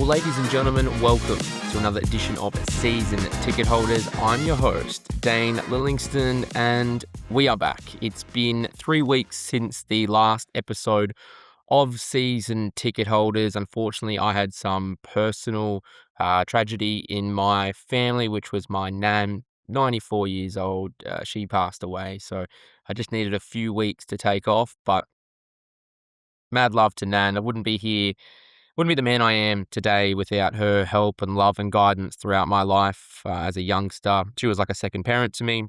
Well, ladies and gentlemen, welcome to another edition of Season Ticket Holders. I'm your host, Dane Lillingston, and we are back. It's been 3 weeks since the last episode of Season Ticket Holders. Unfortunately, I had some personal tragedy in my family, which was my nan, 94 years old. She passed away, so I just needed a few weeks to take off, but mad love to Nan. I wouldn't be the man I am today without her help and love and guidance throughout my life as a youngster. She was like a second parent to me,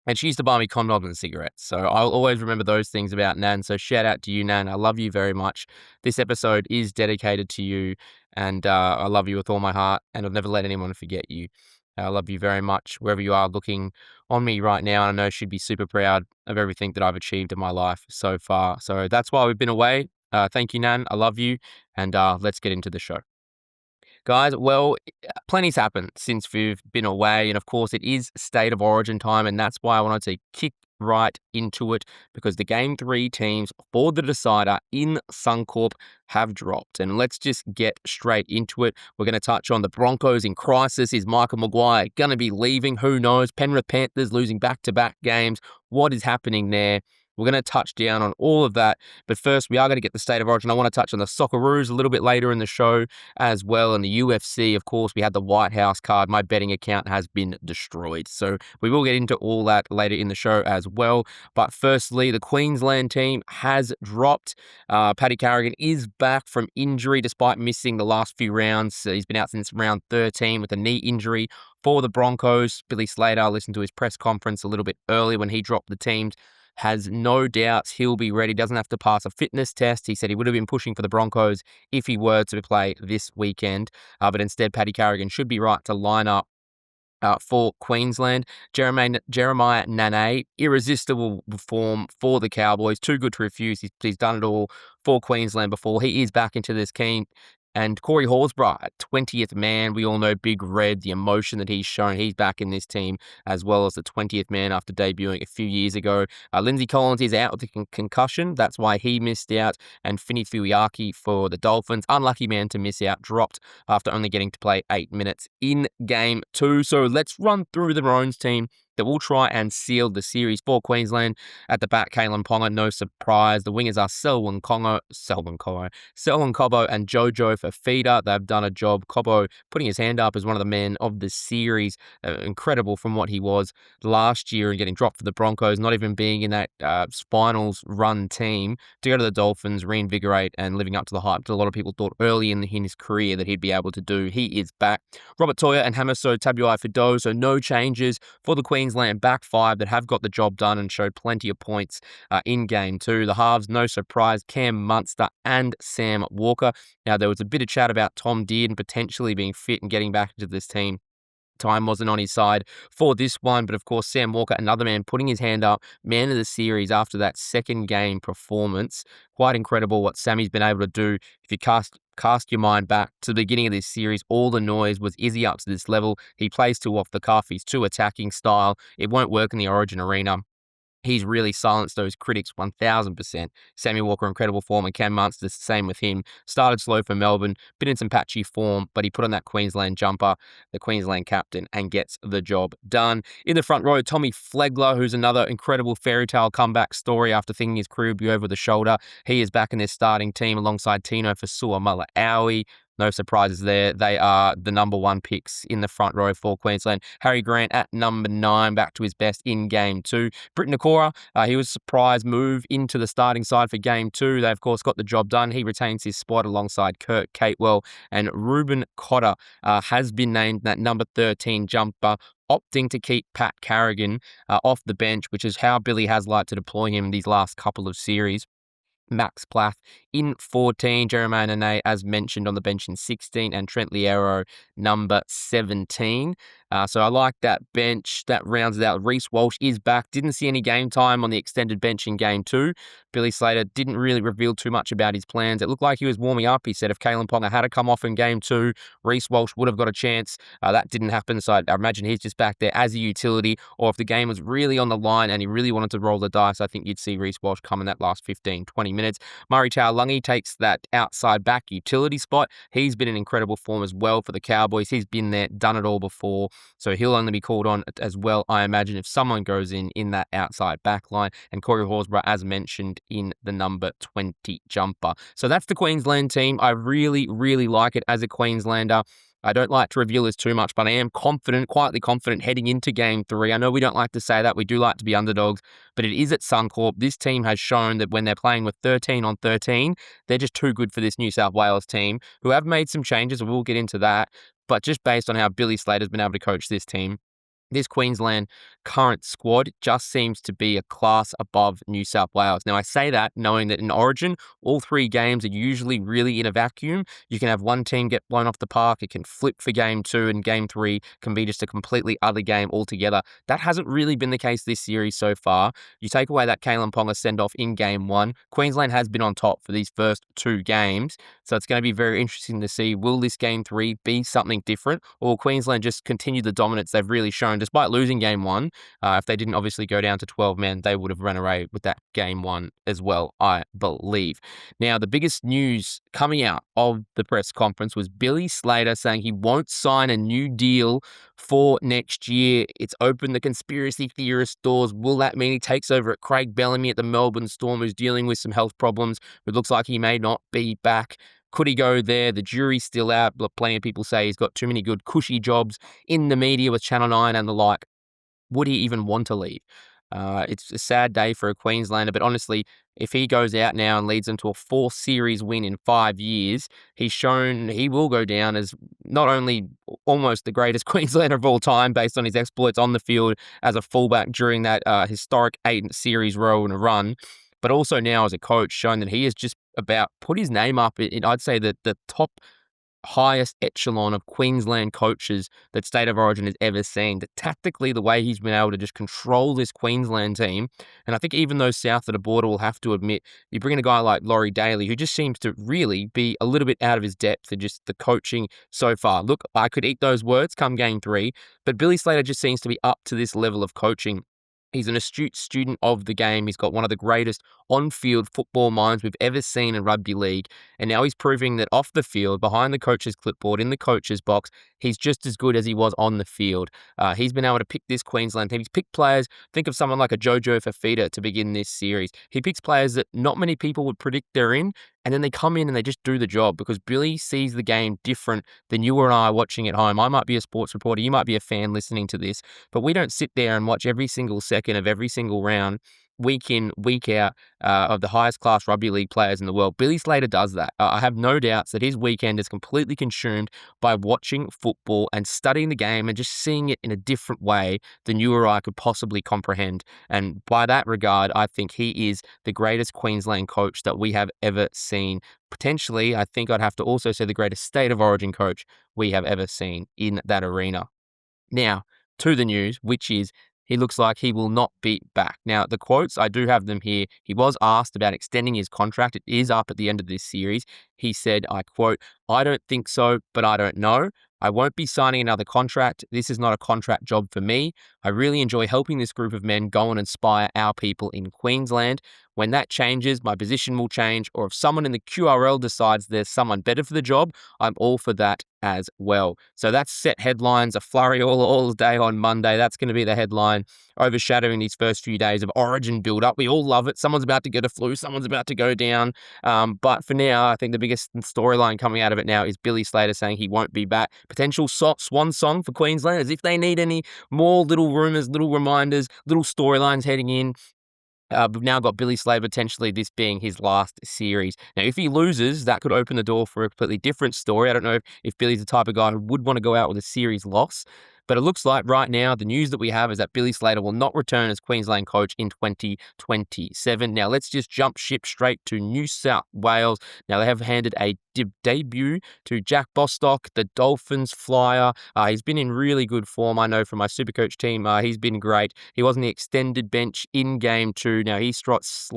and she used to buy me condoms and cigarettes. So I'll always remember those things about Nan. So shout out to you, Nan. I love you very much. This episode is dedicated to you, and I love you with all my heart, and I'll never let anyone forget you. I love you very much wherever you are looking on me right now. And I know she'd be super proud of everything that I've achieved in my life so far. So that's why we've been away. Thank you, Nan. I love you. And let's get into the show. Guys, well, plenty's happened since we've been away. And of course, it is State of Origin time. And that's why I wanted to kick right into it, because the Game 3 teams for the decider in Suncorp have dropped. And let's just get straight into it. We're going to touch on the Broncos in crisis. Is Michael Maguire going to be leaving? Who knows? Penrith Panthers losing back-to-back games. What is happening there? We're going to touch down on all of that. But first, we are going to get the State of Origin. I want to touch on the Socceroos a little bit later in the show as well. And the UFC, of course, we had the White House card. My betting account has been destroyed. So we will get into all that later in the show as well. But firstly, the Queensland team has dropped. Paddy Carrigan is back from injury despite missing the last few rounds. He's been out since round 13 with a knee injury for the Broncos. Billy Slater, I listened to his press conference a little bit earlier when he dropped the teams. Has no doubts he'll be ready, doesn't have to pass a fitness test. He said he would have been pushing for the Broncos if he were to play this weekend. But instead, Paddy Carrigan should be right to line up for Queensland. Jeremiah Nane, irresistible form for the Cowboys. Too good to refuse. He's done it all for Queensland before. He is back into this team. And Corey Horsburgh, 20th man. We all know Big Red, the emotion that he's shown. He's back in this team as well as the 20th man after debuting a few years ago. Lindsay Collins is out with a concussion. That's why he missed out. And Finny Fuiaki for the Dolphins. Unlucky man to miss out. Dropped after only getting to play 8 minutes in Game 2. So let's run through the Maroons team that will try and seal the series for Queensland. At the back, Kalen Ponga, no surprise. The wingers are Selwyn Cobbo, and Jojo Fafita. They've done a job. Cobbo putting his hand up as one of the men of the series. Incredible from what he was last year and getting dropped for the Broncos, not even being in that finals run team, to go to the Dolphins, reinvigorate, and living up to the hype that a lot of people thought early in his career that he'd be able to do. He is back. Robert Toya and Hamiso Tabuai-Fidow, so no changes for the Queensland back five that have got the job done and showed plenty of points in Game 2. The halves, no surprise, Cam Munster and Sam Walker. Now, there was a bit of chat about Tom Dearden potentially being fit and getting back into this team. Time wasn't on his side for this one, but of course, Sam Walker, another man putting his hand up, man of the series after that second game performance. Quite incredible what Sammy's been able to do. If you cast your mind back to the beginning of this series, all the noise was, is he up to this level? He plays too off the cuff. He's too attacking style. It won't work in the Origin arena. He's really silenced those critics 1,000%. Sammy Walker, incredible form, and Cam Munster, the same with him. Started slow for Melbourne, been in some patchy form, but he put on that Queensland jumper, the Queensland captain, and gets the job done. In the front row, Tommy Flegler, who's another incredible fairy tale comeback story after thinking his career would be over the shoulder. He is back in their starting team alongside Tino Fasua-Mala'awi. No surprises there. They are the number one picks in the front row for Queensland. Harry Grant at number 9, back to his best in Game 2. Briton Nakora, he was a surprise move into the starting side for Game 2. They, of course, got the job done. He retains his spot alongside Kurt Catewell. And Ruben Cotter has been named that number 13 jumper, opting to keep Pat Carrigan off the bench, which is how Billy has liked to deploy him these last couple of series. Max Plath in 14, Jeremiah Nane, as mentioned, on the bench in 16, and Trent Liero, number 17. So I like that bench. That rounds it out. Reece Walsh is back. Didn't see any game time on the extended bench in Game 2. Billy Slater didn't really reveal too much about his plans. It looked like he was warming up. He said if Kalen Ponga had to come off in Game 2, Reece Walsh would have got a chance. That didn't happen, so I imagine he's just back there as a utility, or if the game was really on the line and he really wanted to roll the dice, I think you'd see Reece Walsh come in that last 15, 20 minutes. Murray Taulagi Lungy takes that outside back utility spot. He's been in incredible form as well for the Cowboys. He's been there, done it all before. So he'll only be called on as well, I imagine, if someone goes in that outside back line. And Corey Horsburgh, as mentioned, in the number 20 jumper. So that's the Queensland team. I really, really like it as a Queenslander. I don't like to reveal this too much, but I am confident, quietly confident, heading into Game 3. I know we don't like to say that. We do like to be underdogs, but it is at Suncorp. This team has shown that when they're playing with 13 on 13, they're just too good for this New South Wales team, who have made some changes, and we'll get into that. But just based on how Billy Slater's been able to coach this team, this Queensland current squad just seems to be a class above New South Wales. Now, I say that knowing that in Origin, all 3 games are usually really in a vacuum. You can have one team get blown off the park. It can flip for Game 2, and Game 3 can be just a completely other game altogether. That hasn't really been the case this series so far. You take away that Kalen Ponga send-off in Game 1, Queensland has been on top for these first 2 games. So it's going to be very interesting to see, will this Game 3 be something different, or will Queensland just continue the dominance they've really shown? Despite losing Game 1, if they didn't obviously go down to 12 men, they would have run away with that Game 1 as well, I believe. Now, the biggest news coming out of the press conference was Billy Slater saying he won't sign a new deal for next year. It's opened the conspiracy theorist doors. Will that mean he takes over at Craig Bellamy at the Melbourne Storm, who's dealing with some health problems? It looks like he may not be back. Could he go there? The jury's still out. Plenty of people say he's got too many good cushy jobs in the media with Channel 9 and the like. Would he even want to leave? It's a sad day for a Queenslander, but honestly, if he goes out now and leads them to a 4 series win in 5 years, he's shown he will go down as not only almost the greatest Queenslander of all time based on his exploits on the field as a fullback during that historic 8 series row and a run, but also now as a coach, shown that he has just about put his name up in I'd say, the top highest echelon of Queensland coaches that State of Origin has ever seen. That tactically, the way he's been able to just control this Queensland team, and I think even those south of the border will have to admit, you bring in a guy like Laurie Daley, who just seems to really be a little bit out of his depth and just the coaching so far. Look, I could eat those words come Game 3, but Billy Slater just seems to be up to this level of coaching. He's an astute student of the game. He's got one of the greatest on-field football minds we've ever seen in rugby league. And now he's proving that off the field, behind the coach's clipboard, in the coach's box, he's just as good as he was on the field. He's been able to pick this Queensland team. He's picked players. Think of someone like a Jojo Fafita to begin this series. He picks players that not many people would predict they're in, and then they come in and they just do the job because Billy sees the game different than you or I watching at home. I might be a sports reporter. You might be a fan listening to this, but we don't sit there and watch every single second of every single round, week in, week out, of the highest class rugby league players in the world. Billy Slater does that. I have no doubts that his weekend is completely consumed by watching football and studying the game and just seeing it in a different way than you or I could possibly comprehend. And by that regard, I think he is the greatest Queensland coach that we have ever seen. Potentially, I think I'd have to also say the greatest State of Origin coach we have ever seen in that arena. Now, to the news, which is he looks like he will not be back. Now, the quotes, I do have them here. He was asked about extending his contract. It is up at the end of this series. He said, I quote, "I don't think so, but I don't know. I won't be signing another contract. This is not a contract job for me. I really enjoy helping this group of men go and inspire our people in Queensland. When that changes, my position will change, or if someone in the QRL decides there's someone better for the job, I'm all for that as well." So that's set headlines, a flurry all day on Monday. That's going to be the headline overshadowing these first few days of Origin build-up. We all love it. Someone's about to get a flu. Someone's about to go down. But for now, I think the biggest storyline coming out of it now is Billy Slater saying he won't be back. Potential swan song for Queensland, as if they need any more little rumours, little reminders, little storylines heading in. We've now got Billy Slater potentially this being his last series. Now, if he loses, that could open the door for a completely different story. I don't know if Billy's the type of guy who would want to go out with a series loss. But it looks like right now the news that we have is that Billy Slater will not return as Queensland coach in 2027. Now let's just jump ship straight to New South Wales. Now they have handed a debut to Jack Bostock, the Dolphins flyer. He's been in really good form. I know from my Supercoach team, he's been great. He was on the extended bench in Game 2. Now he slots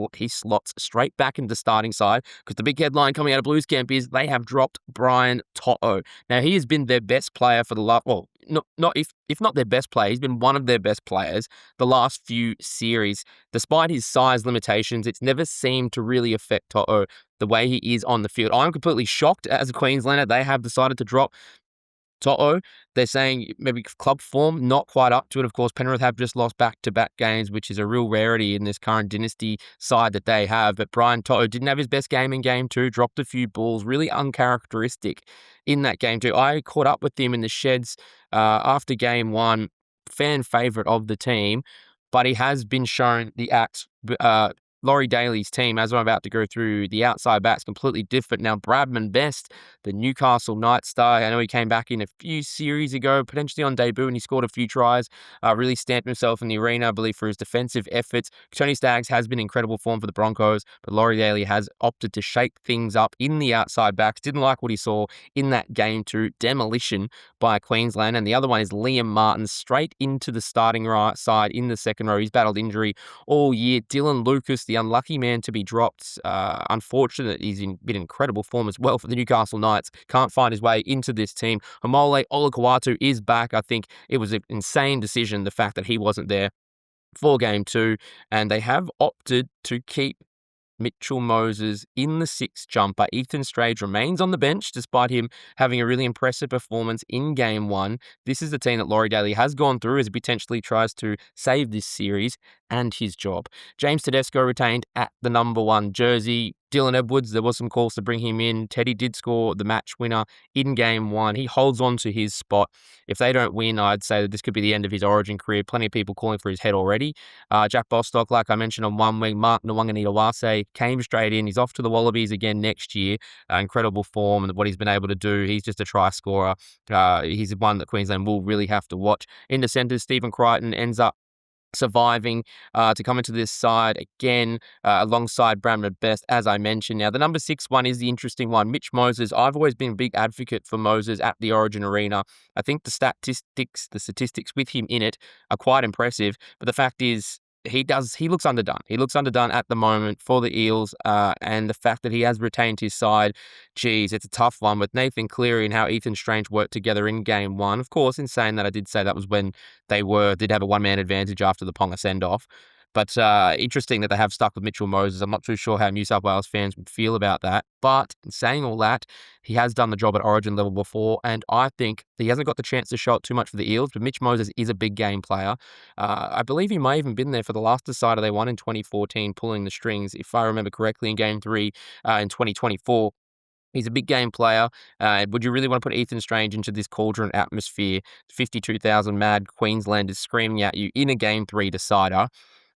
straight back into the starting side because the big headline coming out of Blues camp is they have dropped Brian To'o. Now he has been their best player for the last, not if not their best player, he's been one of their best players the last few series. Despite his size limitations, it's never seemed to really affect To'o the way he is on the field. I'm completely shocked as a Queenslander. They have decided to drop To'o. They're saying maybe club form, not quite up to it. Of course, Penrith have just lost back-to-back games, which is a real rarity in this current dynasty side that they have. But Brian To'o didn't have his best game in game 2, dropped a few balls, really uncharacteristic in that game 2. I caught up with him in the sheds after game 1, fan favourite of the team, but he has been shown the axe. Laurie Daley's team, as I'm about to go through, the outside backs completely different. Now, Bradman Best, the Newcastle Knight star, I know he came back in a few series ago, potentially on debut, and he scored a few tries, really stamped himself in the arena, I believe, for his defensive efforts. Tony Staggs has been in incredible form for the Broncos, but Laurie Daley has opted to shake things up in the outside backs. Didn't like what he saw in that game 2, demolition by Queensland. And the other one is Liam Martin, straight into the starting right side in the second row. He's battled injury all year. Dylan Lucas, the unlucky man to be dropped. Unfortunate, he's been in incredible form as well for the Newcastle Knights. Can't find his way into this team. Hamole Olakau'atu is back. I think it was an insane decision, the fact that he wasn't there for game 2. And they have opted to keep Mitchell Moses in the 6th jumper. Ethan Strange remains on the bench despite him having a really impressive performance in game 1. This is the team that Laurie Daley has gone through as he potentially tries to save this series and his job. James Tedesco retained at the number 1 jersey. Dylan Edwards, there was some calls to bring him in. Teddy did score the match winner in game 1. He holds on to his spot. If they don't win, I'd say that this could be the end of his Origin career. Plenty of people calling for his head already. Jack Bostock, like I mentioned on one wing, Mark Nwanganitawase came straight in. He's off to the Wallabies again next year. Incredible form and what he's been able to do. He's just a try scorer. He's one that Queensland will really have to watch. In the centre, Stephen Crichton ends up surviving to come into this side again alongside Bradman Best, as I mentioned. Now, the number 6 one is the interesting one. Mitch Moses. I've always been a big advocate for Moses at the Origin Arena. I think the statistics with him in it are quite impressive, but the fact is, he looks underdone. He looks underdone at the moment for the Eels, and the fact that he has retained his side, geez, it's a tough one with Nathan Cleary and how Ethan Strange worked together in game 1. Of course, in saying that, I did say that was when they did have a one-man advantage after the Ponga send-off. But interesting that they have stuck with Mitchell Moses. I'm not too sure how New South Wales fans would feel about that. But in saying all that, he has done the job at Origin level before, and I think he hasn't got the chance to show it too much for the Eels, but Mitch Moses is a big game player. I believe he may have even been there for the last decider they won in 2014, pulling the strings, if I remember correctly, in Game 3 in 2024. He's a big game player. Would you really want to put Ethan Strange into this cauldron atmosphere? 52,000 mad Queenslanders screaming at you in a Game 3 decider.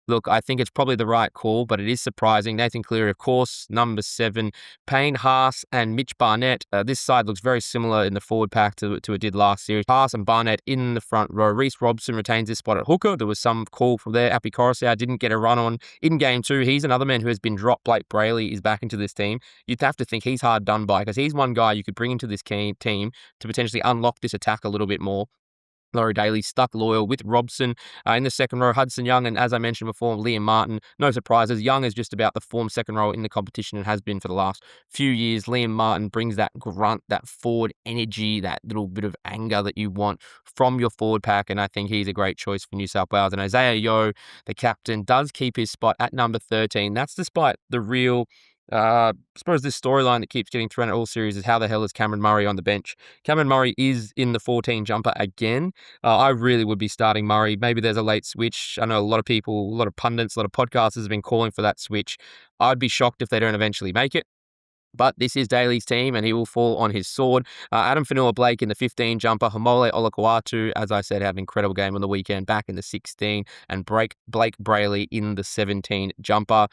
Look, I think it's probably the right call, but it is surprising. Nathan Cleary, of course, number 7. Payne Haas and Mitch Barnett. This side looks very similar in the forward pack to it did last series. Haas and Barnett in the front row. Reece Robson retains his spot at hooker. There was some call from there. Api Coruscant didn't get a run on in game 2. He's another man who has been dropped. Blake Brayley is back into this team. You'd have to think he's hard done by because he's one guy you could bring into this team to potentially unlock this attack a little bit more. Laurie Daley stuck loyal with Robson in the second row. Hudson Young and, as I mentioned before, Liam Martin. No surprises. Young is just about the form second row in the competition and has been for the last few years. Liam Martin brings that grunt, that forward energy, that little bit of anger that you want from your forward pack, and I think he's a great choice for New South Wales. And Isaiah Yeo, the captain, does keep his spot at number 13. That's despite the real... I suppose this storyline that keeps getting thrown at all series is how the hell is Cameron Murray on the bench? Cameron Murray is in the 14 jumper again. I really would be starting Murray. Maybe there's a late switch. I know a lot of people, a lot of pundits, a lot of podcasters have been calling for that switch. I'd be shocked if they don't eventually make it. But this is Daley's team, and he will fall on his sword. Adam Fanua-Blake in the 15 jumper. Hamole Olakau'atu, as I said, had an incredible game on the weekend, back in the 16. And Blake Brayley in the 17 jumper.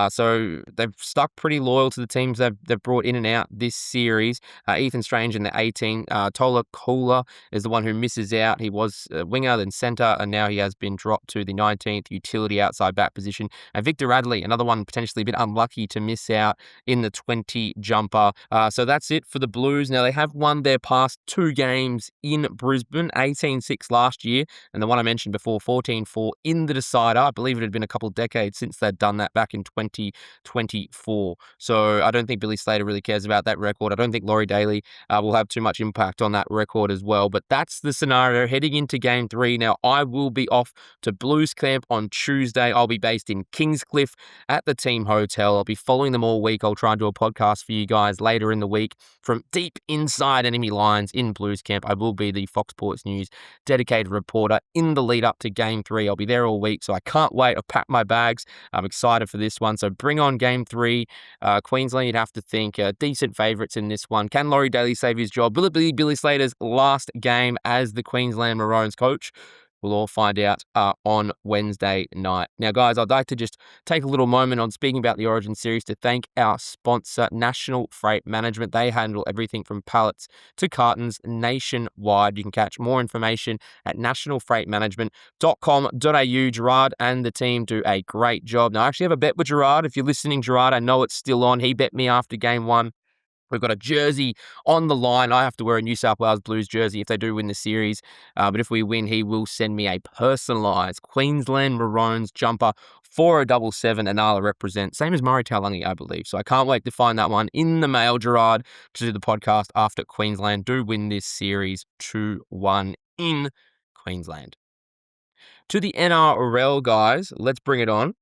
So they've stuck pretty loyal to the teams they've brought in and out this series. Ethan Strange in the 18. Tola Kula is the one who misses out. He was a winger, then centre, and now he has been dropped to the 19th utility outside back position. And Victor Radley, another one potentially a bit unlucky to miss out in the 20 jersey jumper. So that's it for the Blues. Now, they have won their past 2 games in Brisbane, 18-6 last year, and the one I mentioned before, 14-4 in the decider. I believe it had been a couple of decades since they'd done that back in 2024. So I don't think Billy Slater really cares about that record. I don't think Laurie Daley will have too much impact on that record as well. But that's the scenario heading into Game 3. Now, I will be off to Blues camp on Tuesday. I'll be based in Kingscliff at the team hotel. I'll be following them all week. I'll try and do a podcast for you guys later in the week from deep inside enemy lines in Blues camp. I will be the Fox Sports News dedicated reporter in the lead up to Game 3. I'll be there all week, so I can't wait. I've packed my bags. I'm excited for this one. So bring on Game 3. Queensland, you'd have to think, decent favourites in this one. Can Laurie Daley save his job? Will it be Billy Slater's last game as the Queensland Maroons coach? We'll all find out on Wednesday night. Now, guys, I'd like to just take a little moment on speaking about the Origin series to thank our sponsor, National Freight Management. They handle everything from pallets to cartons nationwide. You can catch more information at nationalfreightmanagement.com.au. Gerard and the team do a great job. Now, I actually have a bet with Gerard. If you're listening, Gerard, I know it's still on. He bet me after Game 1. We've got a jersey on the line. I have to wear a New South Wales Blues jersey if they do win the series. But if we win, he will send me a personalised Queensland Maroons jumper for a 77 Anala represent. Same as Murray Taulagi, I believe. So I can't wait to find that one in the mail, Gerard, to do the podcast after Queensland do win this series 2-1 in Queensland. To the NRL, guys, let's bring it on.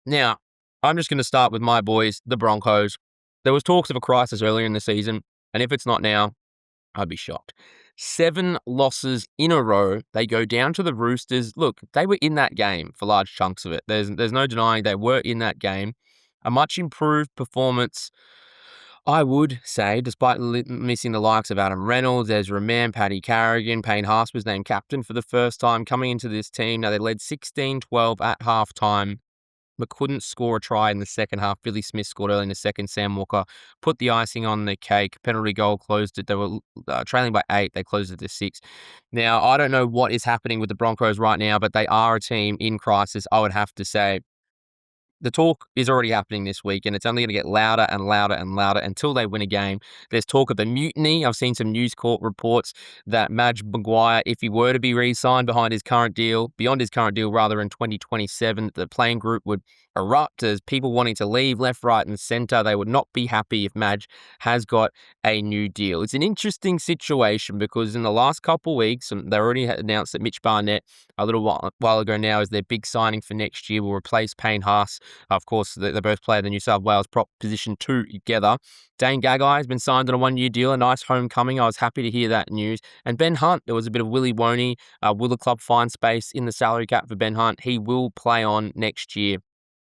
Now, I'm just going to start with my boys, the Broncos. There was talks of a crisis earlier in the season, and if it's not now, I'd be shocked. 7 losses in a row. They go down to the Roosters. Look, they were in that game for large chunks of it. There's no denying they were in that game. A much improved performance, I would say, despite missing the likes of Adam Reynolds, Ezra Mann, Paddy Carrigan. Payne Haas was named captain for the first time coming into this team. Now, they led 16-12 at halftime, but couldn't score a try in the second half. Billy Smith scored early in the second. Sam Walker put the icing on the cake. Penalty goal closed it. They were trailing by 8. They closed it to 6. Now, I don't know what is happening with the Broncos right now, but they are a team in crisis, I would have to say. The talk is already happening this week, and it's only going to get louder and louder and louder until they win a game. There's talk of a mutiny. I've seen some News Corp reports that Michael Maguire, if he were to be re-signed beyond his current deal, in 2027, the playing group would erupt as people wanting to leave left, right, and centre. They would not be happy if Madge has got a new deal. It's an interesting situation because in the last couple of weeks, they already announced that Mitch Barnett a little while ago now is their big signing for next year, will replace Payne Haas. Of course, they both play the New South Wales prop position 2 together. Dane Gagai has been signed on a 1-year deal, a nice homecoming. I was happy to hear that news. And Ben Hunt, there was a bit of Willy Woney. Will the club find space in the salary cap for Ben Hunt? He will play on next year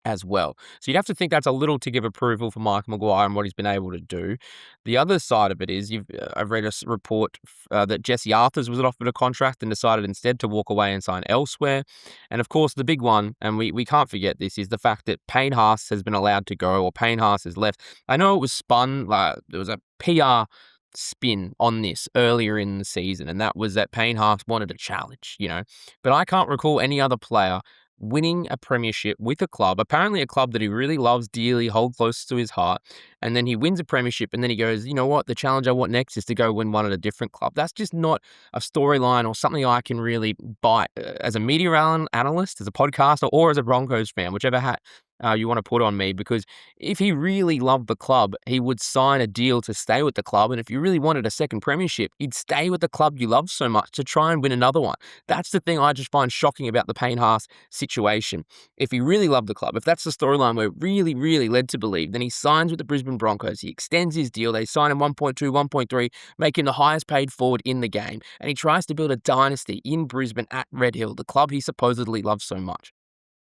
as well. So you'd have to think that's a little to give approval for Michael Maguire and what he's been able to do. The other side of it is I've read a report that Jesse Arthurs was offered a contract and decided instead to walk away and sign elsewhere. And of course, the big one, and we can't forget this, is the fact that Payne Haas has been allowed to go, or Payne Haas has left. I know it was spun, there was a PR spin on this earlier in the season, and that was that Payne Haas wanted a challenge, But I can't recall any other player winning a premiership with a club, apparently a club that he really loves dearly, hold close to his heart, and then he wins a premiership, and then he goes, you know what, the challenge I want next is to go win one at a different club. That's just not a storyline or something I can really buy as a media analyst, as a podcaster, or as a Broncos fan, whichever hat you want to put on me, because if he really loved the club, he would sign a deal to stay with the club, and if you really wanted a second premiership, you'd stay with the club you love so much to try and win another one. That's the thing I just find shocking about the Payne Haas situation. If he really loved the club, if that's the storyline we're really, really led to believe, then he signs with the Brisbane Broncos, he extends his deal, they sign him 1.2, 1.3, make him the highest paid forward in the game, and he tries to build a dynasty in Brisbane at Red Hill, the club he supposedly loves so much.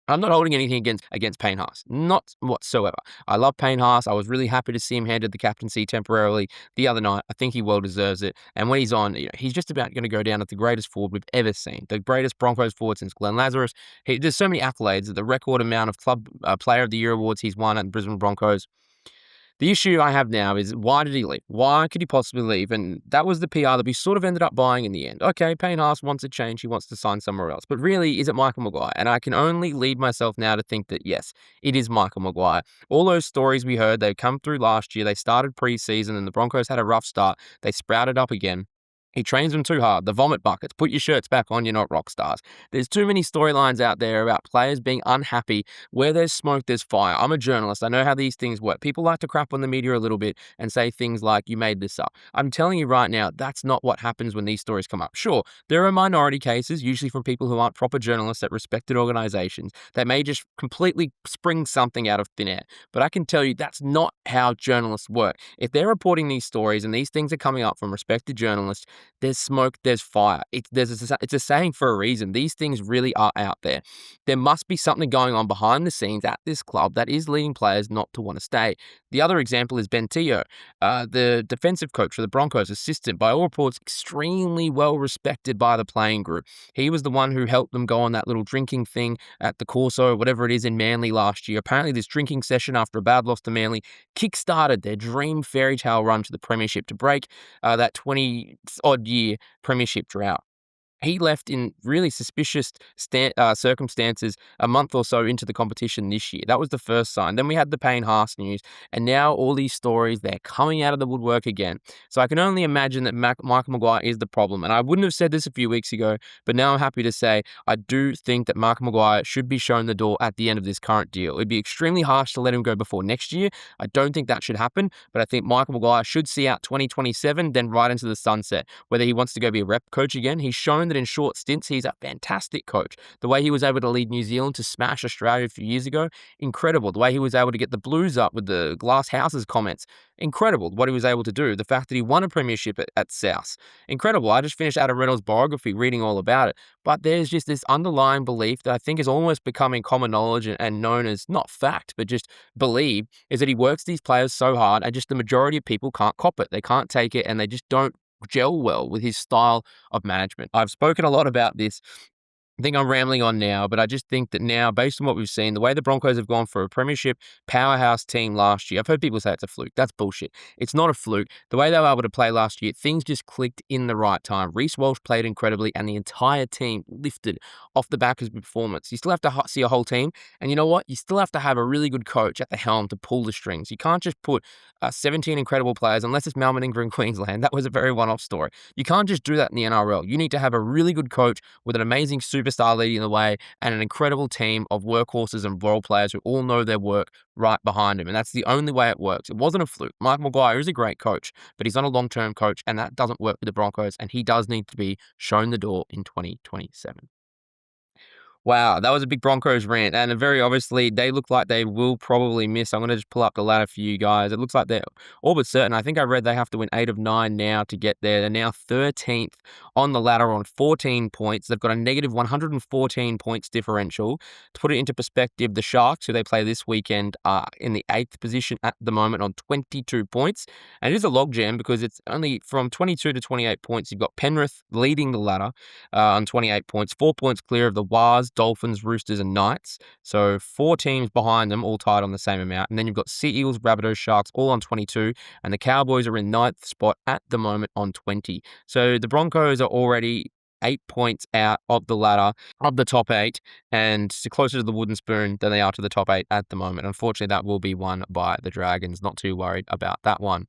I'm not holding anything against Payne Haas, not whatsoever. I love Payne Haas. I was really happy to see him handed the captaincy temporarily the other night. I think he well deserves it. And when he's on, he's just about going to go down as the greatest forward we've ever seen. The greatest Broncos forward since Glenn Lazarus. There's so many accolades, the record amount of club player of the year awards he's won at the Brisbane Broncos. The issue I have now is, why did he leave? Why could he possibly leave? And that was the PR that we sort of ended up buying in the end. Okay, Payne Haas wants a change. He wants to sign somewhere else. But really, is it Michael Maguire? And I can only lead myself now to think that, yes, it is Michael Maguire. All those stories we heard, they come through last year. They started pre-season and the Broncos had a rough start. They sprouted up again. He trains them too hard. The vomit buckets. Put your shirts back on. You're not rock stars. There's too many storylines out there about players being unhappy. Where there's smoke, there's fire. I'm a journalist. I know how these things work. People like to crap on the media a little bit and say things like, you made this up. I'm telling you right now, that's not what happens when these stories come up. Sure, there are minority cases, usually from people who aren't proper journalists at respected organizations, that may just completely spring something out of thin air. But I can tell you that's not how journalists work. If they're reporting these stories and these things are coming up from respected journalists, there's smoke, there's fire. It's a saying for a reason. These things really are out there. There must be something going on behind the scenes at this club that is leading players not to want to stay. The other example is Ben Teo, the defensive coach for the Broncos, assistant, by all reports, extremely well respected by the playing group. He was the one who helped them go on that little drinking thing at the Corso, whatever it is, in Manly last year. Apparently this drinking session after a bad loss to Manly kick-started their dream fairy tale run to the premiership to break that 20-odd year premiership drought. He left in really suspicious circumstances a month or so into the competition this year. That was the first sign. Then we had the Payne Haas news, and now all these stories, they're coming out of the woodwork again. So I can only imagine that Michael Maguire is the problem. And I wouldn't have said this a few weeks ago, but now I'm happy to say I do think that Michael Maguire should be shown the door at the end of this current deal. It'd be extremely harsh to let him go before next year. I don't think that should happen, but I think Michael Maguire should see out 2027, then right into the sunset. Whether he wants to go be a rep coach again, he's shown that in short stints, he's a fantastic coach. The way he was able to lead New Zealand to smash Australia a few years ago, incredible. The way he was able to get the Blues up with the glass houses comments, incredible. What he was able to do. The fact that he won a premiership at South, incredible. I just finished Adam Reynolds' biography, reading all about it. But there's just this underlying belief that I think is almost becoming common knowledge and known as not fact, but just believe, is that he works these players so hard and just the majority of people can't cop it. They can't take it and they just don't gel well with his style of management. I've spoken a lot about this. I think I'm rambling on now, but I just think that now, based on what we've seen, the way the Broncos have gone for a premiership powerhouse team last year, I've heard people say it's a fluke. That's bullshit. It's not a fluke. The way they were able to play last year, things just clicked in the right time. Reece Walsh played incredibly, and the entire team lifted off the back of his performance. You still have to see a whole team, and you know what? You still have to have a really good coach at the helm to pull the strings. You can't just put 17 incredible players, unless it's Mal Meninga in Queensland. That was a very one-off story. You can't just do that in the NRL. You need to have a really good coach with an amazing superstar leading the way and an incredible team of workhorses and role players who all know their work right behind him. And that's the only way it works. It wasn't a fluke. Michael Maguire is a great coach, but he's not a long-term coach, and that doesn't work with the Broncos, and he does need to be shown the door in 2027. Wow, that was a big Broncos rant, and very obviously, they look like they will probably miss. I'm going to just pull up the ladder for you guys. It looks like they're all but certain. I think I read they have to win 8 of 9 now to get there. They're now 13th on the ladder on 14 points. They've got a negative 114 points differential. To put it into perspective, the Sharks, who they play this weekend, are in the 8th position at the moment on 22 points. And it is a logjam because it's only from 22 to 28 points. You've got Penrith leading the ladder on 28 points, 4 points clear of the Wars, Dolphins, Roosters, and Knights. So 4 teams behind them, all tied on the same amount. And then you've got Sea Eagles, Rabbitohs, Sharks, all on 22. And the Cowboys are in 9th spot at the moment on 20. So the Broncos are already 8 points out of the ladder of the top 8 and closer to the wooden spoon than they are to the top 8 at the moment. Unfortunately, that will be won by the Dragons. Not too worried about that one.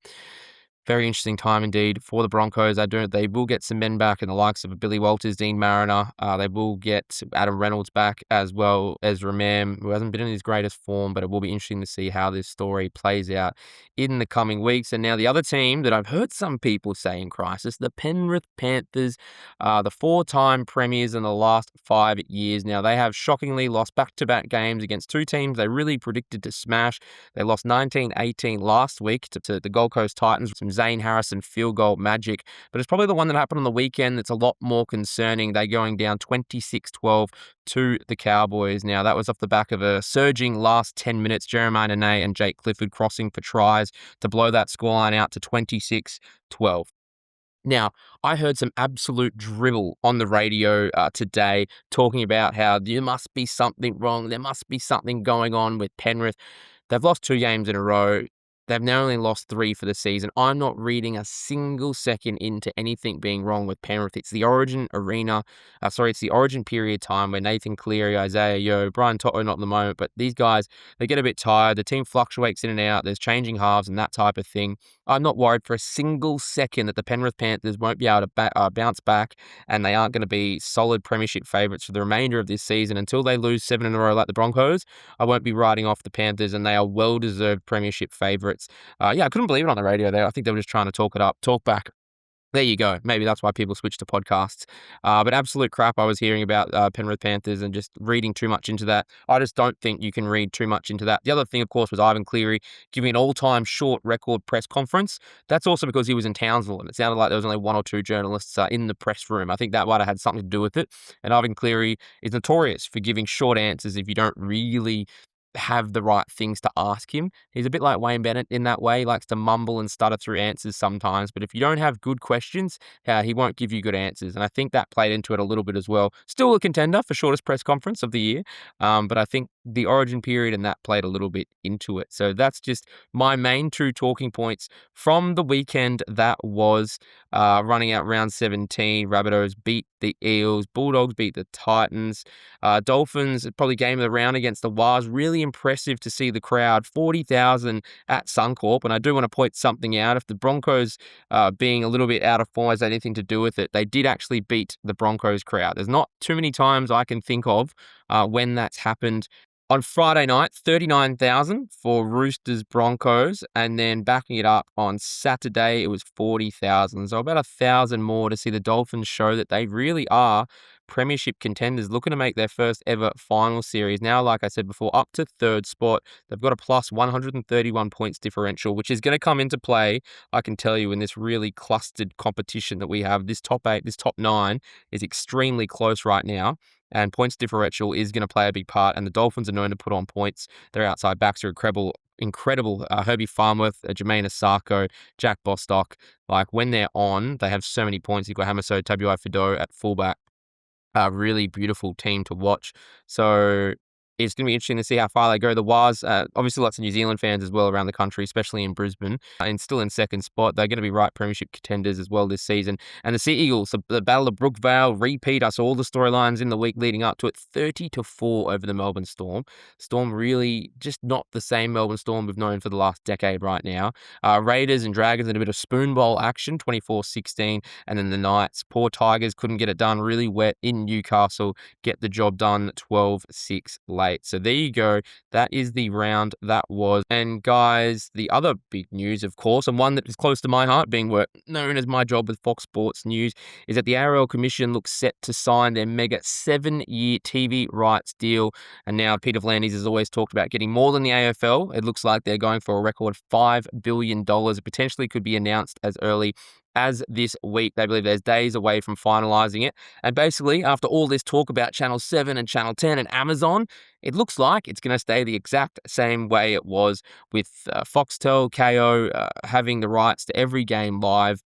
Very interesting time indeed for the Broncos. They will get some men back in the likes of Billy Walters, Dean Mariner. They will get Adam Reynolds back as well as Ramam, who hasn't been in his greatest form, but it will be interesting to see how this story plays out in the coming weeks. And now the other team that I've heard some people say in crisis, the Penrith Panthers, the 4-time premiers in the last 5 years. Now they have shockingly lost back-to-back games against 2 teams they really predicted to smash. They lost 19-18 last week to the Gold Coast Titans, some Zane Harrison field goal magic, but it's probably the one that happened on the weekend that's a lot more concerning. They're going down 26-12 to the Cowboys. Now, that was off the back of a surging last 10 minutes, Jeremiah Nene and Jake Clifford crossing for tries to blow that scoreline out to 26-12. Now, I heard some absolute dribble on the radio today talking about how there must be something wrong, there must be something going on with Penrith. They've lost 2 games in a row. They've now only lost 3 for the season. I'm not reading a single second into anything being wrong with Penrith. It's the Origin it's the Origin period time where Nathan Cleary, Isaiah Yeo, Brian Toto not at the moment, but these guys, they get a bit tired. The team fluctuates in and out. There's changing halves and that type of thing. I'm not worried for a single second that the Penrith Panthers won't be able to bounce back, and they aren't going to be solid premiership favourites for the remainder of this season until they lose 7 in a row like the Broncos. I won't be writing off the Panthers, and they are well-deserved premiership favourites. I couldn't believe it on the radio there. I think they were just trying to talk back. There you go. Maybe that's why people switch to podcasts. But absolute crap I was hearing about Penrith Panthers and just reading too much into that. I just don't think you can read too much into that. The other thing, of course, was Ivan Cleary giving an all-time short record press conference. That's also because he was in Townsville, and it sounded like there was only 1 or 2 journalists in the press room. I think that might have had something to do with it. And Ivan Cleary is notorious for giving short answers if you don't really have the right things to ask him. He's a bit like Wayne Bennett in that way. He likes to mumble and stutter through answers sometimes, but if you don't have good questions, he won't give you good answers. And I think that played into it a little bit as well. Still a contender for shortest press conference of the year, but I think the Origin period and that played a little bit into it. So that's just my main 2 talking points from the weekend. That was running out round 17. Rabbitohs beat the Eels. Bulldogs beat the Titans. Dolphins, probably game of the round against the Wars. Really impressive to see the crowd, 40,000 at Suncorp. And I do want to point something out. If the Broncos being a little bit out of form has anything to do with it, they did actually beat the Broncos crowd. There's not too many times I can think of when that's happened. On Friday night, 39,000 for Roosters Broncos, and then backing it up on Saturday, it was 40,000. So about 1,000 more to see the Dolphins show that they really are premiership contenders looking to make their first ever final series. Now, like I said before, up to 3rd spot. They've got a plus 131 points differential, which is going to come into play, I can tell you, in this really clustered competition that we have. This top 8, this top 9 is extremely close right now. And points differential is going to play a big part. And the Dolphins are known to put on points. Their outside backs are incredible. Herbie Farnworth, Jermaine Asako, Jack Bostock. Like, when they're on, they have so many points. You've got Hamaso Tabuai-Fidow at fullback. Really beautiful team to watch. So it's going to be interesting to see how far they go. The Wars, obviously lots of New Zealand fans as well around the country, especially in Brisbane, and still in 2nd spot. They're going to be right premiership contenders as well this season. And the Sea Eagles, the Battle of Brookvale repeat. I saw all the storylines in the week leading up to it. 30-4 over the Melbourne Storm. Storm really just not the same Melbourne Storm we've known for the last decade right now. Raiders and Dragons in a bit of spoon bowl action, 24-16. And then the Knights, poor Tigers, couldn't get it done. Really wet in Newcastle. Get the job done 12-6 late. So there you go. That is the round that was. And guys, the other big news, of course, and one that is close to my heart, being known as my job with Fox Sports News, is that the NRL Commission looks set to sign their mega 7-year TV rights deal. And now Peter V'landys has always talked about getting more than the AFL. It looks like they're going for a record $5 billion. It potentially could be announced as early as this week. They believe there's days away from finalising it. And basically, after all this talk about Channel 7 and Channel 10 and Amazon, it looks like it's going to stay the exact same way it was with Foxtel, KO having the rights to every game live,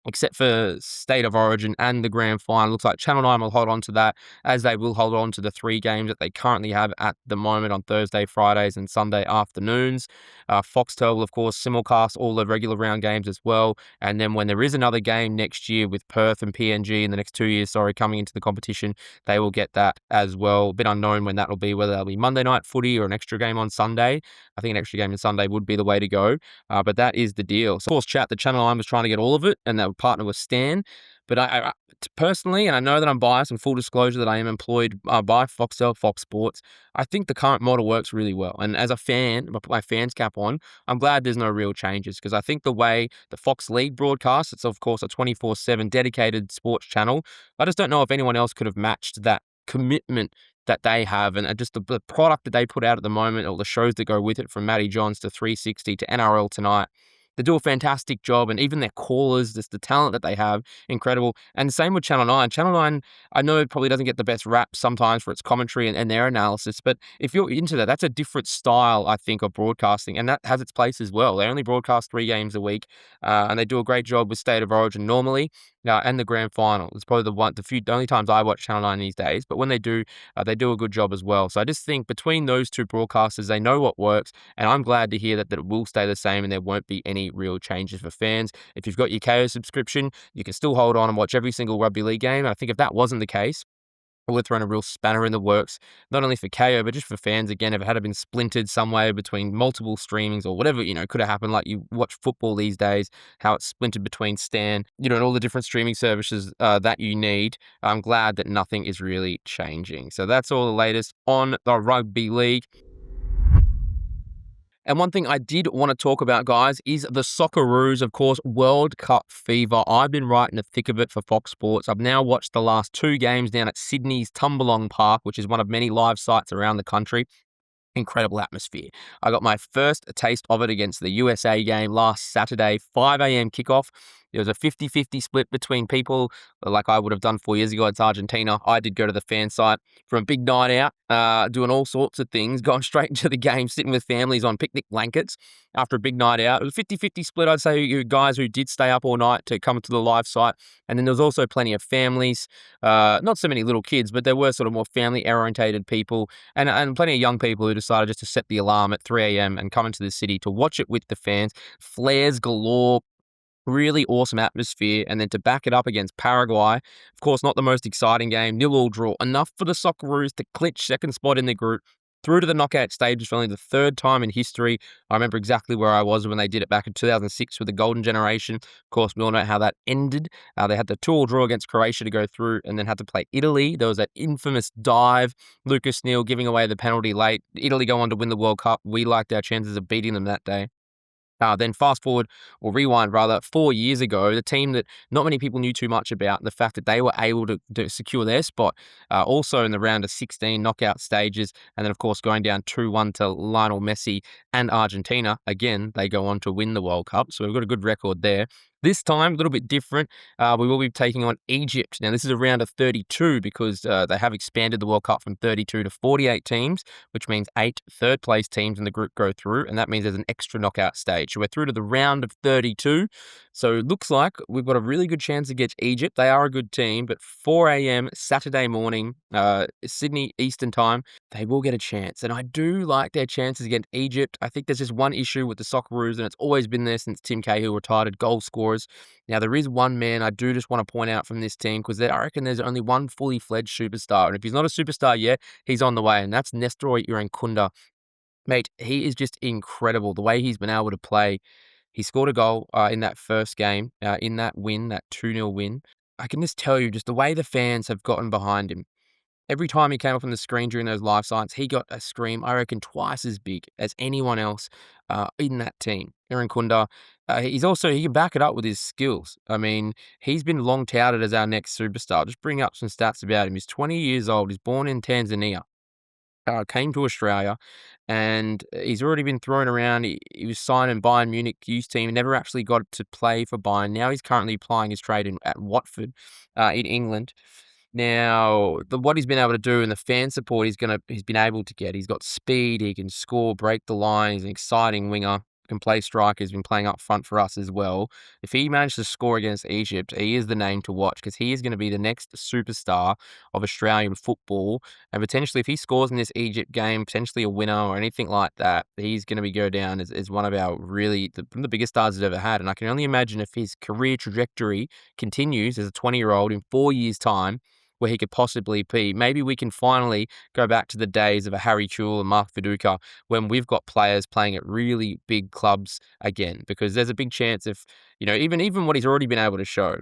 except for State of Origin and the Grand Final. Looks like Channel 9 will hold on to that, as they will hold on to the 3 games that they currently have at the moment on Thursday, Fridays, and Sunday afternoons. Foxtel will, of course, simulcast all the regular round games as well. And then when there is another game next year with Perth and PNG in the next 2 years, coming into the competition, they will get that as well. A bit unknown when that will be, whether that'll be Monday night footy or an extra game on Sunday. I think an extra game on Sunday would be the way to go. But that is the deal. So, of course, chat, the Channel 9 was trying to get all of it, and they would partner with Stan. But I personally, and I know that I'm biased, and full disclosure that I am employed by Foxtel, Fox Sports, I think the current model works really well. And as a fan, I put my fans cap on, I'm glad there's no real changes, because I think the way the Fox League broadcasts, it's of course a 24/7 dedicated sports channel. I just don't know if anyone else could have matched that commitment that they have, and just the product that they put out at the moment, or the shows that go with it, from Matty Johns to 360 to NRL Tonight. They do a fantastic job, and even their callers, just the talent that they have, incredible. And the same with Channel 9. Channel 9, I know it probably doesn't get the best rap sometimes for its commentary and their analysis, but if you're into that, that's a different style, I think, of broadcasting, and that has its place as well. They only broadcast 3 games a week, and they do a great job with State of Origin normally. and the grand final. It's probably the only times I watch Channel 9 these days. But when they do a good job as well. So I just think between those two broadcasters, they know what works, and I'm glad to hear that it will stay the same and there won't be any real changes for fans. If you've got your KO subscription, you can still hold on and watch every single rugby league game. I think if that wasn't the case, it would have thrown a real spanner in the works, not only for KO, but just for fans. Again, if it had been splintered some way between multiple streamings or whatever, could have happened. Like you watch football these days, how it's splintered between Stan, and all the different streaming services that you need. I'm glad that nothing is really changing. So that's all the latest on the rugby league. And one thing I did want to talk about, guys, is the Socceroos, of course, World Cup fever. I've been right in the thick of it for Fox Sports. I've now watched the last 2 games down at Sydney's Tumbalong Park, which is one of many live sites around the country. Incredible atmosphere. I got my first taste of it against the USA game last Saturday, 5 a.m. kickoff. There was a 50-50 split between people like I would have done 4 years ago at Argentina. I did go to the fan site for a big night out, doing all sorts of things, going straight into the game, sitting with families on picnic blankets after a big night out. It was a 50-50 split, I'd say, you guys who did stay up all night to come to the live site. And then there was also plenty of families, not so many little kids, but there were sort of more family-orientated people and plenty of young people who decided just to set the alarm at 3 a.m. and come into the city to watch it with the fans. Flares galore. Really awesome atmosphere, and then to back it up against Paraguay, of course, not the most exciting game, 0-0 draw, enough for the Socceroos to clinch second spot in the group, through to the knockout stages for only the 3rd time in history. I remember exactly where I was when they did it back in 2006 with the Golden Generation. Of course, we all know how that ended. They had the 2-2 draw against Croatia to go through and then had to play Italy. There was that infamous dive, Lucas Neal giving away the penalty late. Italy go on to win the World Cup. We liked our chances of beating them that day. Then fast forward, or rewind rather, 4 years ago, the team that not many people knew too much about, the fact that they were able to secure their spot, also in the round of 16 knockout stages, and then of course going down 2-1 to Lionel Messi and Argentina. Again, they go on to win the World Cup, so we've got a good record there. This time, a little bit different. We will be taking on Egypt. Now, this is a round of 32 because they have expanded the World Cup from 32 to 48 teams, which means 8 third-place teams in the group go through, and that means there's an extra knockout stage. So we're through to the round of 32. So it looks like we've got a really good chance against Egypt. They are a good team, but 4 a.m. Saturday morning, Sydney Eastern Time, they will get a chance. And I do like their chances against Egypt. I think there's just one issue with the Socceroos, and it's always been there since Tim Cahill retired, goal scorers. Now, there is one man I do just want to point out from this team because I reckon there's only one fully fledged superstar. And if he's not a superstar yet, he's on the way, and that's Nestor Irankunda. Mate, he is just incredible. The way he's been able to play. He scored a goal in that first game, in that win, that 2-0 win. I can just tell you, just the way the fans have gotten behind him. Every time he came up on the screen during those live sites, he got a scream, I reckon, twice as big as anyone else in that team. Aaron Kunda, he can back it up with his skills. I mean, he's been long touted as our next superstar. Just bring up some stats about him. He's 20 years old. He's born in Tanzania. Came to Australia, and he's already been thrown around. He was signed in Bayern Munich youth team, never actually got to play for Bayern. Now he's currently applying his trade at Watford in England. Now, what he's been able to do and the fan support he's been able to get, he's got speed, he can score, break the line, he's an exciting winger, can play striker, he's been playing up front for us as well. If he manages to score against Egypt, he is the name to watch because he is going to be the next superstar of Australian football. And potentially, if he scores in this Egypt game, potentially a winner or anything like that, he's going to go down as one of our one of the biggest stars he's ever had. And I can only imagine if his career trajectory continues as a 20-year-old in 4 years' time, where he could possibly be. Maybe we can finally go back to the days of a Harry Chewell and Mark Viduka when we've got players playing at really big clubs again, because there's a big chance if, even what he's already been able to show,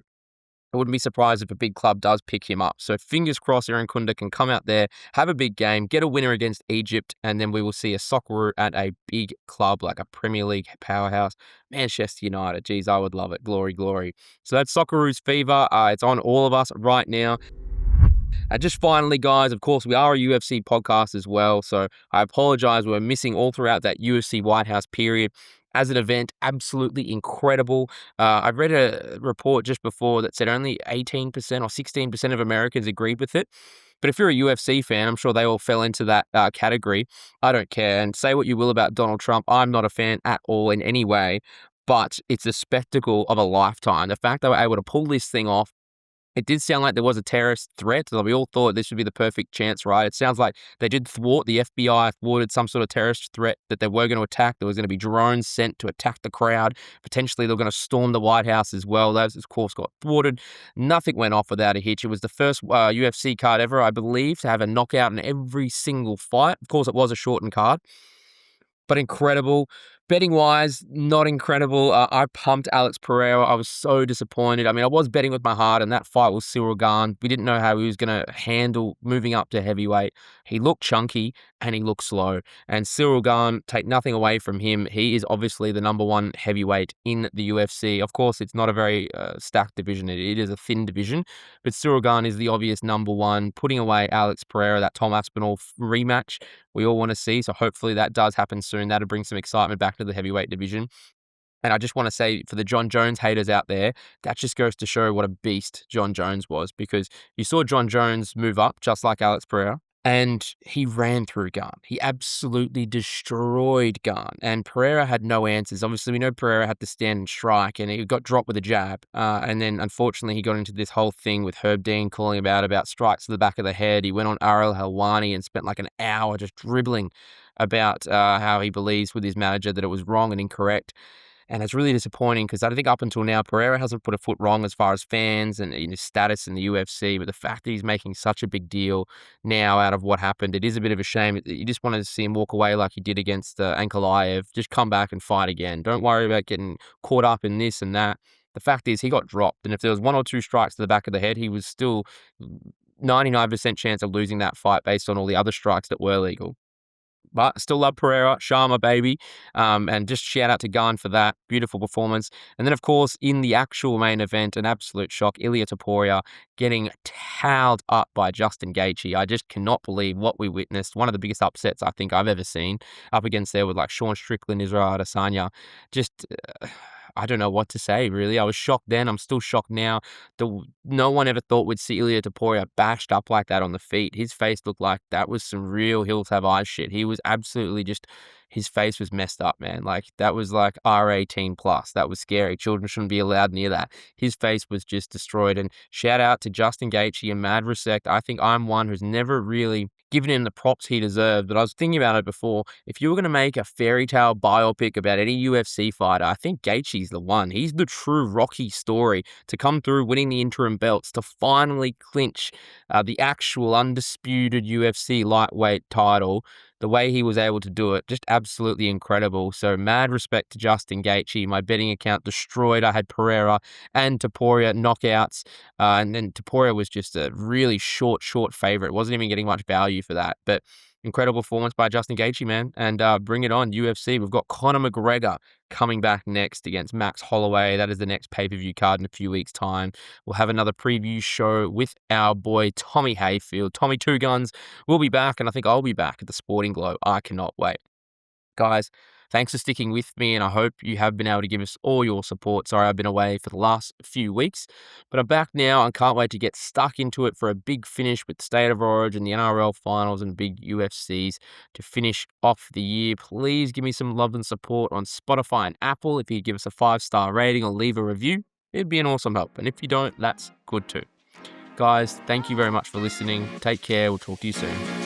I wouldn't be surprised if a big club does pick him up. So fingers crossed Aaron Kunda can come out there, have a big game, get a winner against Egypt, and then we will see a Socceroo at a big club like a Premier League powerhouse, Manchester United. Geez, I would love it. Glory, glory. So that's Socceroos fever. It's on all of us right now. Just finally, guys, of course, we are a UFC podcast as well, so I apologize. We're missing all throughout that UFC White House period. As an event, absolutely incredible. I read a report just before that said only 18% or 16% of Americans agreed with it. But if you're a UFC fan, I'm sure they all fell into that category. I don't care. And say what you will about Donald Trump, I'm not a fan at all in any way. but it's a spectacle of a lifetime. The fact they were able to pull this thing off, it did sound like there was a terrorist threat. So we all thought this would be the perfect chance, right? It sounds like they did thwart, the FBI thwarted some sort of terrorist threat that they were going to attack. There was going to be drones sent to attack the crowd. Potentially, they were going to storm the White House as well. Those, of course, got thwarted. Nothing went off without a hitch. It was the first UFC card ever, I believe, to have a knockout in every single fight. Of course, it was a shortened card, but incredible. Betting wise, not incredible. I pumped Alex Pereira. I was so disappointed. I mean, I was betting with my heart, and that fight was Cyril Gane. We didn't know how he was going to handle moving up to heavyweight. He looked chunky and he looked slow. And Cyril Gane, take nothing away from him. He is obviously the number one heavyweight in the UFC. Of course, it's not a very stacked division. It is a thin division, but Cyril Gane is the obvious number one, putting away Alex Pereira, that Tom Aspinall rematch we all want to see. So hopefully that does happen soon. That'll bring some excitement back to the heavyweight division. And I just want to say, for the John Jones haters out there, that just goes to show what a beast John Jones was, because you saw John Jones move up just like Alex Pereira, and he ran through Gane. He absolutely destroyed Gane, and Pereira had no answers. Obviously, we know Pereira had to stand and strike, and he got dropped with a jab. And then, unfortunately, he got into this whole thing with Herb Dean calling about strikes to the back of the head. He went on Ariel Helwani and spent like an hour just dribbling about how he believes with his manager that it was wrong and incorrect. And it's really disappointing because I think up until now, Pereira hasn't put a foot wrong as far as fans and his status in the UFC. But the fact that he's making such a big deal now out of what happened, it is a bit of a shame. You just wanted to see him walk away like he did against Ankalaev. Just come back and fight again. Don't worry about getting caught up in this and that. The fact is, he got dropped. And if there was one or two strikes to the back of the head, he was still 99% chance of losing that fight based on all the other strikes that were legal. But still love Pereira, Sharma, baby. And just shout out to Gane for that. Beautiful performance. And then, of course, in the actual main event, an absolute shock. Ilia Topuria getting towed up by Justin Gaethje. I just cannot believe what we witnessed. One of the biggest upsets I think I've ever seen, up against there with like Sean Strickland, Israel Adesanya. Just... I don't know what to say, really. I was shocked then. I'm still shocked now. No one ever thought we'd see Ilia Topuria bashed up like that on the feet. His face looked like that was some real Hills Have Eyes shit. He was absolutely just... His face was messed up, man. Like, that was like R18 plus. That was scary. Children shouldn't be allowed near that. His face was just destroyed. And shout out to Justin Gaethje and mad respect. I think I'm one who's never really given him the props he deserved. But I was thinking about it before. If you were going to make a fairy tale biopic about any UFC fighter, I think Gaethje's the one. He's the true Rocky story to come through winning the interim belts, to finally clinch the actual undisputed UFC lightweight title. The way he was able to do it, just absolutely incredible. So mad respect to Justin Gaethje. My betting account destroyed. I had Pereira and Topuria knockouts. And then Topuria was just a really short favorite. Wasn't even getting much value for that. But incredible performance by Justin Gaethje, man. And bring it on, UFC. We've got Conor McGregor coming back next against Max Holloway. That is the next pay-per-view card in a few weeks' time. We'll have another preview show with our boy Tommy Hayfield. Tommy Two Guns will be back, and I think I'll be back at the Sporting Glow. I cannot wait. Guys, thanks for sticking with me, and I hope you have been able to give us all your support. Sorry, I've been away for the last few weeks, but I'm back now and can't wait to get stuck into it for a big finish with State of Origin, the NRL finals, and big UFCs to finish off the year. Please give me some love and support on Spotify and Apple. If you give us a 5-star rating or leave a review, it'd be an awesome help. And if you don't, that's good too. Guys, thank you very much for listening. Take care. We'll talk to you soon.